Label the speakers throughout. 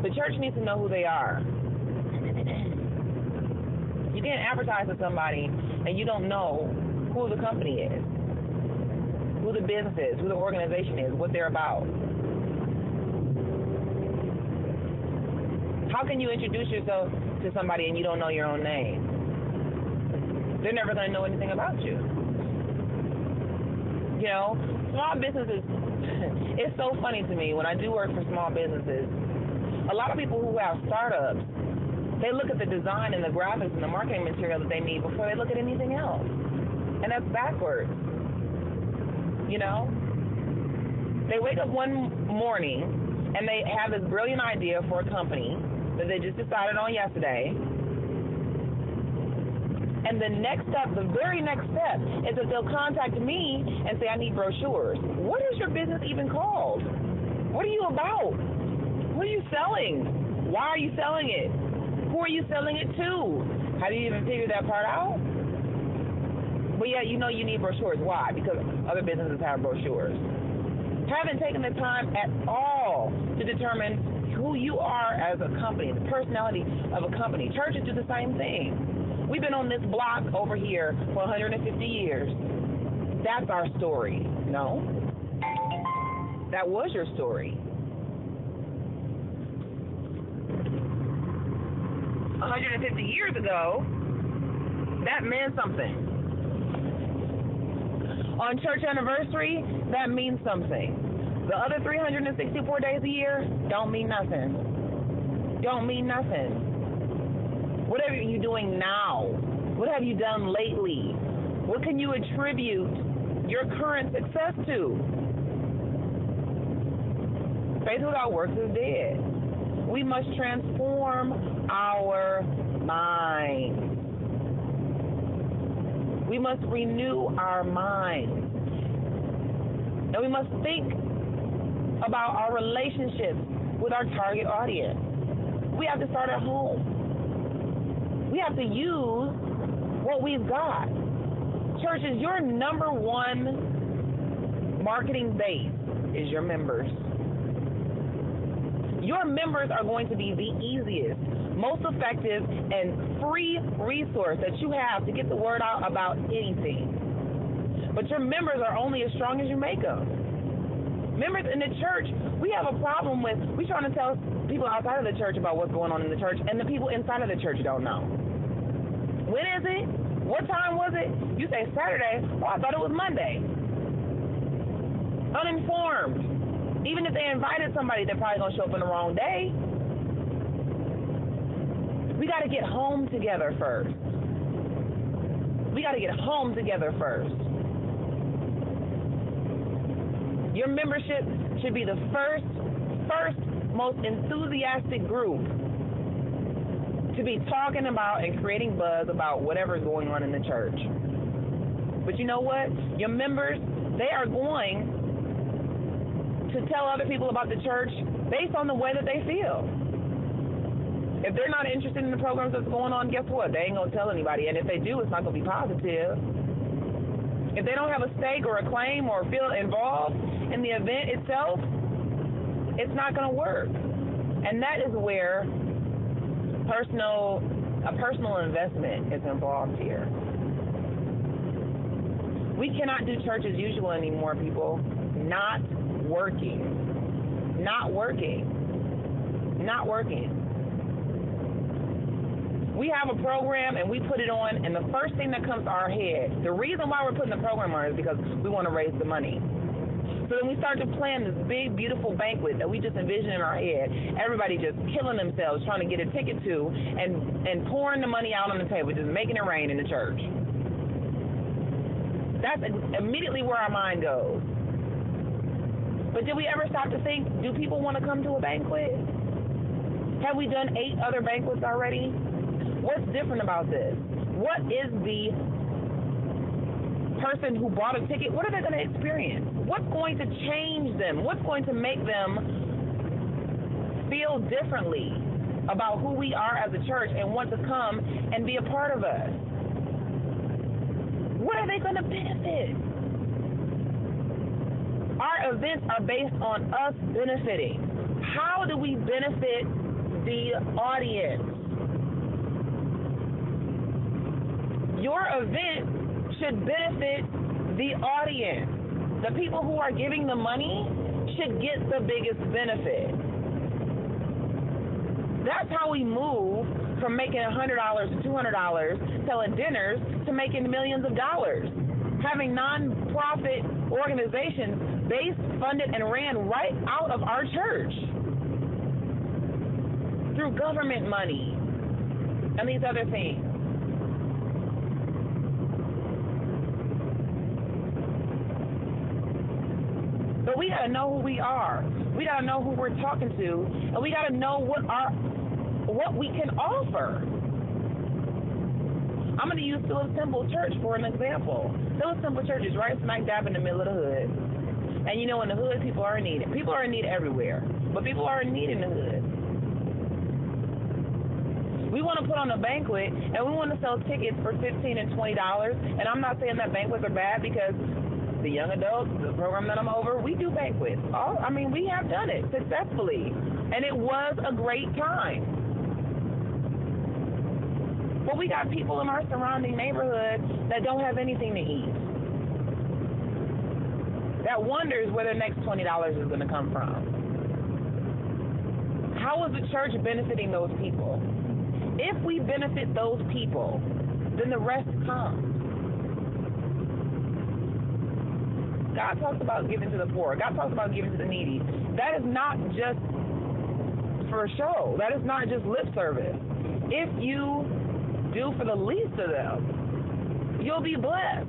Speaker 1: The church needs to know who they are. You can't advertise to somebody and you don't know who the company is, who the business is, who the organization is, what they're about. How can you introduce yourself to somebody and you don't know your own name? They're never going to know anything about you. You know, small businesses, it's so funny to me when I do work for small businesses. A lot of people who have startups, they look at the design and the graphics and the marketing material that they need before they look at anything else. And that's backwards. You know? They wake up one morning and they have this brilliant idea for a company that they just decided on yesterday. And the next step, the very next step, is that they'll contact me and say, I need brochures. What is your business even called? What are you about? What are you selling? Why are you selling it? Who are you selling it to? Have you even figured that part out? But yeah, you know you need brochures. Why? Because other businesses have brochures. Haven't taken the time at all to determine who you are as a company, the personality of a company. Churches do the same thing. We've been on this block over here for 150 years. That's our story. No. That was your story. 150 years ago, that meant something. On church anniversary, that means something. The other 364 days a year don't mean nothing. Don't mean nothing. What are you doing now? What have you done lately? What can you attribute your current success to? Faith without works is dead. We must transform our minds. We must renew our minds. And we must think about our relationships with our target audience. We have to start at home. We have to use what we've got. Churches, your number one marketing base is your members. Your members are going to be the easiest, most effective, and free resource that you have to get the word out about anything. But your members are only as strong as you make them. Members in the church, we have a problem with, we're trying to tell people outside of the church about what's going on in the church, and the people inside of the church don't know. When is it? What time was it? You say Saturday. Oh, I thought it was Monday. Uninformed. Even if they invited somebody, they're probably going to show up on the wrong day. We got to get home together first. We got to get home together first. Your membership should be the first most enthusiastic group to be talking about and creating buzz about whatever's going on in the church. But you know what? Your members, they are going to tell other people about the church based on the way that they feel. If they're not interested in the programs that's going on, guess what? They ain't going to tell anybody. And if they do, it's not going to be positive. If they don't have a stake or a claim or feel involved in the event itself, it's not going to work. And that is where a personal investment is involved here. We cannot do church as usual anymore, people. Not working. We have a program and we put it on, and the first thing that comes to our head, the reason why we're putting the program on is because we want to raise the money. So then we start to plan this big, beautiful banquet that we just envision in our head. Everybody just killing themselves trying to get a ticket to and pouring the money out on the table, just making it rain in the church. That's immediately where our mind goes. But did we ever stop to think, do people want to come to a banquet? Have we done 8 other banquets already? What's different about this? What is the person who bought a ticket, what are they going to experience? What's going to change them? What's going to make them feel differently about who we are as a church and want to come and be a part of us? What are they going to benefit? Our events are based on us benefiting. How do we benefit the audience. Your event should benefit the audience. The people who are giving the money should get the biggest benefit. That's how we move from making $100 to $200 selling dinners to making millions of dollars. Having non-profit organizations based, funded, and ran right out of our church through government money and these other things. But we gotta know who we are. We gotta know who we're talking to, and we gotta know what we can offer. I'm gonna use Phillips Temple Church for an example. Phillips Temple Church is right smack dab in the middle of the hood. And you know, in the hood, people are in need. People are in need everywhere, but people are in need in the hood. We want to put on a banquet, and we want to sell tickets for $15 and $20. And I'm not saying that banquets are bad, because the young adults, the program that I'm over, we do banquets. We have done it successfully, and it was a great time. But we got people in our surrounding neighborhood that don't have anything to eat, that wonders where the next $20 is going to come from. How is the church benefiting those people? If we benefit those people, then the rest comes. God talks about giving to the poor. God talks about giving to the needy. That is not just for show. That is not just lip service. If you do for the least of them, you'll be blessed.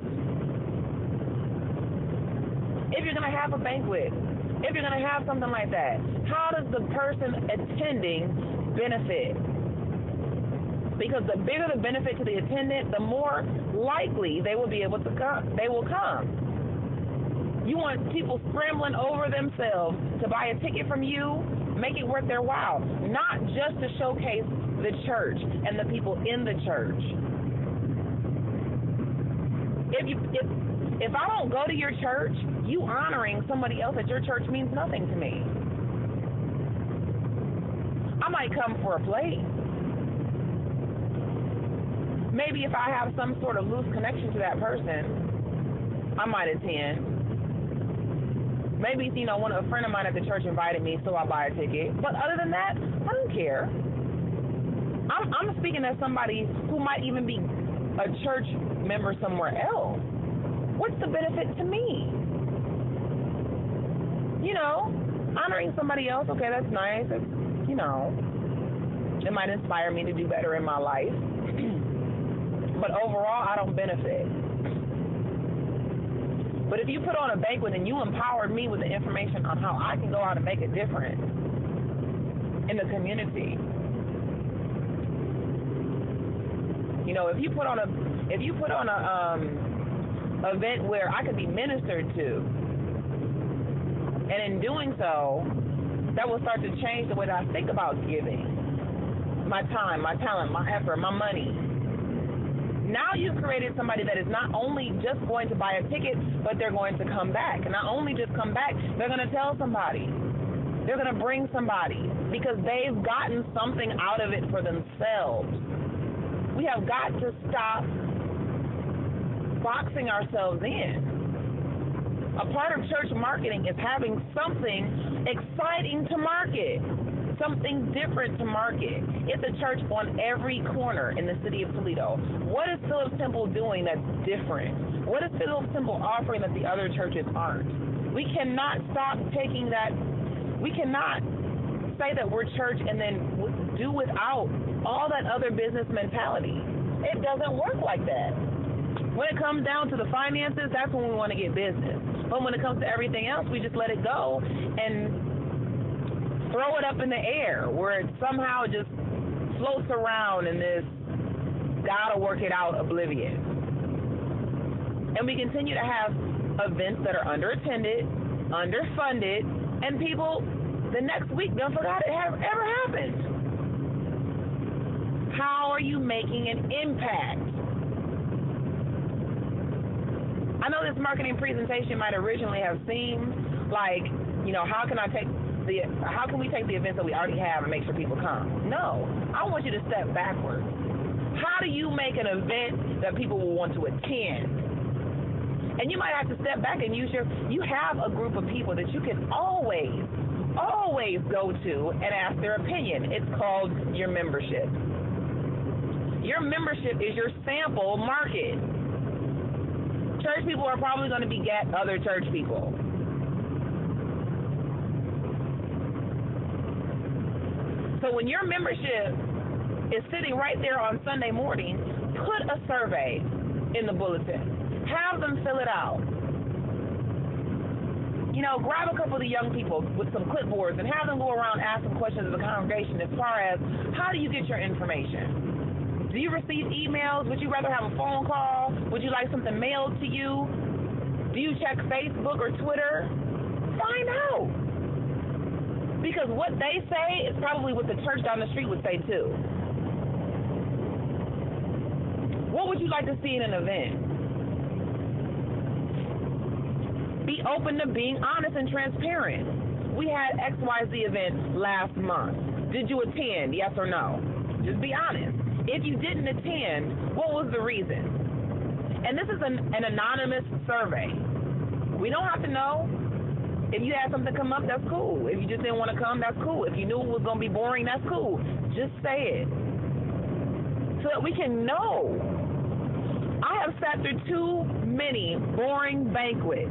Speaker 1: If you're going to have a banquet, if you're going to have something like that, how does the person attending benefit? Because the bigger the benefit to the attendant, the more likely they will be able to come. They will come. You want people scrambling over themselves to buy a ticket from you, make it worth their while, not just to showcase the church and the people in the church. If I don't go to your church, you honoring somebody else at your church means nothing to me. I might come for a plate. Maybe if I have some sort of loose connection to that person, I might attend. Maybe, a friend of mine at the church invited me, so I buy a ticket. But other than that, I don't care. I'm speaking as somebody who might even be a church member somewhere else. What's the benefit to me? Honoring somebody else, okay, that's nice. It might inspire me to do better in my life. But overall, I don't benefit. But if you put on a banquet and you empowered me with the information on how I can go out and make a difference in the community, if you put on a event where I could be ministered to, and in doing so, that will start to change the way that I think about giving, my time, my talent, my effort, my money. Now you've created somebody that is not only just going to buy a ticket, but they're going to come back. And not only just come back, they're going to tell somebody. They're going to bring somebody because they've gotten something out of it for themselves. We have got to stop boxing ourselves in. A part of church marketing is having something exciting to market, something different to market. It's a church on every corner in the city of Toledo. What is Phillips Temple doing that's different? What is Phillips Temple offering that the other churches aren't? We cannot stop taking that. We cannot say that we're church and then do without all that other business mentality. It doesn't work like that. When it comes down to the finances, that's when we want to get business. But when it comes to everything else, we just let it go and throw it up in the air where it somehow just floats around in this gotta work it out oblivion. And we continue to have events that are underattended, underfunded, and people the next week don't forget it ever happened. How are you making an impact? I know this marketing presentation might originally have seemed like, how can I take how can we take the events that we already have and make sure people come? No, I want you to step backwards. How do you make an event that people will want to attend? And you might have to step back and you have a group of people that you can always go to and ask their opinion. It's called your membership. Your membership is your sample market. Church people are probably going to beget other church people. So when your membership is sitting right there on Sunday morning, put a survey in the bulletin. Have them fill it out. Grab a couple of the young people with some clipboards and have them go around asking questions of the congregation as far as, how do you get your information? Do you receive emails? Would you rather have a phone call? Would you like something mailed to you? Do you check Facebook or Twitter? Find out. Because what they say is probably what the church down the street would say too. What would you like to see in an event? Be open to being honest and transparent. We had XYZ event last month. Did you attend? Yes or no? Just be honest. If you didn't attend, what was the reason? And this is an anonymous survey. We don't have to know. If you had something come up, that's cool. If you just didn't want to come, that's cool. If you knew it was going to be boring, that's cool. Just say it so that we can know. I have sat through too many boring banquets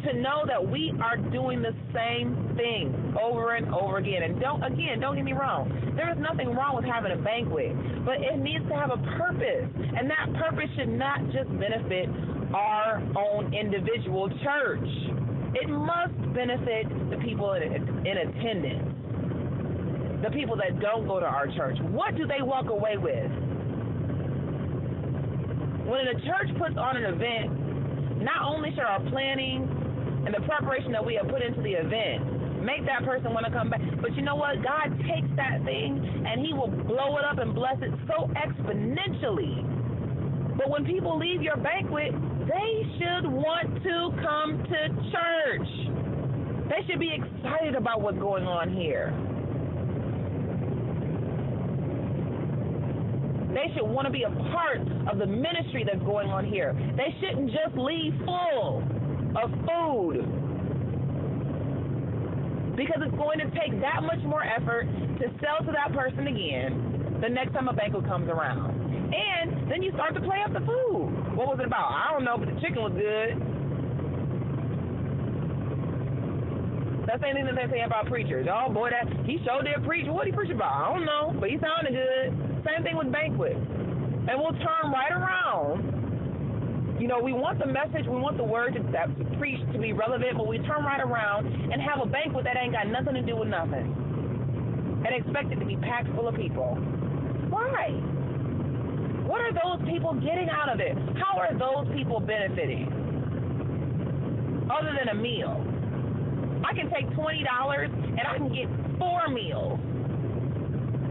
Speaker 1: to know that we are doing the same thing over and over again. And don't get me wrong. There is nothing wrong with having a banquet, but it needs to have a purpose. And that purpose should not just benefit our own individual church. It must benefit the people in attendance, the people that don't go to our church. What do they walk away with? When a church puts on an event, not only should our planning and the preparation that we have put into the event make that person want to come back, but you know what? God takes that thing and He will blow it up and bless it so exponentially. But when people leave your banquet, they should want to come to church. They should be excited about what's going on here. They should want to be a part of the ministry that's going on here. They shouldn't just leave full of food, because it's going to take that much more effort to sell to that person again the next time a banquet comes around. And then you start to play up the food. What was it about? I don't know, but the chicken was good. That's the same thing that they say about preachers. Oh boy, he sure did preach. What did he preach about? I don't know, but he sounded good. Same thing with banquets. And we'll turn right around. We want the message, we want the word that's preached to be relevant, but we turn right around and have a banquet that ain't got nothing to do with nothing and expect it to be packed full of people. Why? What are those people getting out of it? How are those people benefiting? Other than a meal. I can take $20 and I can get 4 meals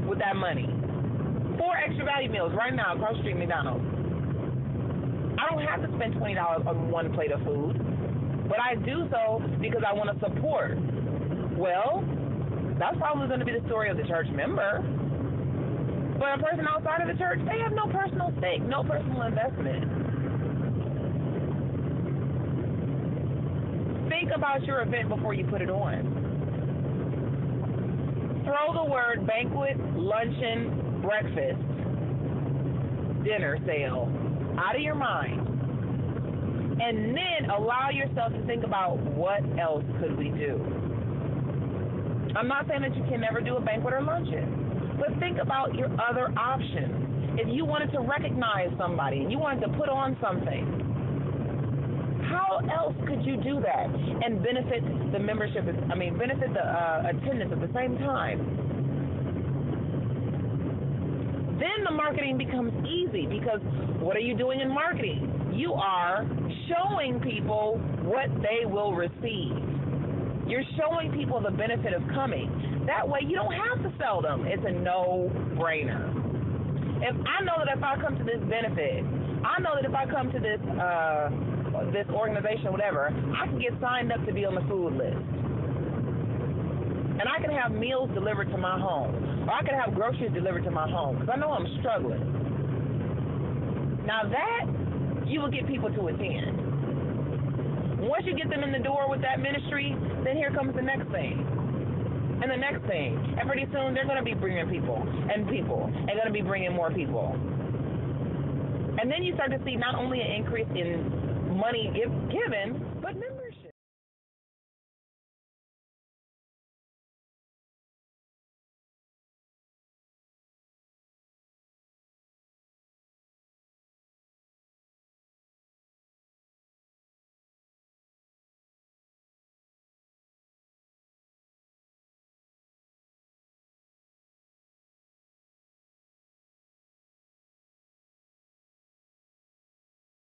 Speaker 1: with that money. 4 extra value meals right now across the street McDonald's. I don't have to spend $20 on one plate of food, but I do so because I want to support. Well, that's probably going to be the story of the church member. But a person outside of the church, they have no personal stake, no personal investment. Think about your event before you put it on. Throw the word banquet, luncheon, breakfast, dinner sale out of your mind. And then allow yourself to think about what else could we do. I'm not saying that you can never do a banquet or luncheon, but think about your other options. If you wanted to recognize somebody and you wanted to put on something, how else could you do that and benefit the benefit the attendance at the same time? Then the marketing becomes easy, because what are you doing in marketing? You are showing people what they will receive. You're showing people the benefit of coming. That way you don't have to sell them. It's a no-brainer. If I know that if I come to this benefit, I know that if I come to this this organization, whatever, I can get signed up to be on the food list. And I can have meals delivered to my home. Or I can have groceries delivered to my home because I know I'm struggling. Now that, you will get people to attend. Once you get them in the door with that ministry, then here comes the next thing. And the next thing. And pretty soon they're going to be bringing people and going to be bringing more people. And then you start to see not only an increase in money given, but membership.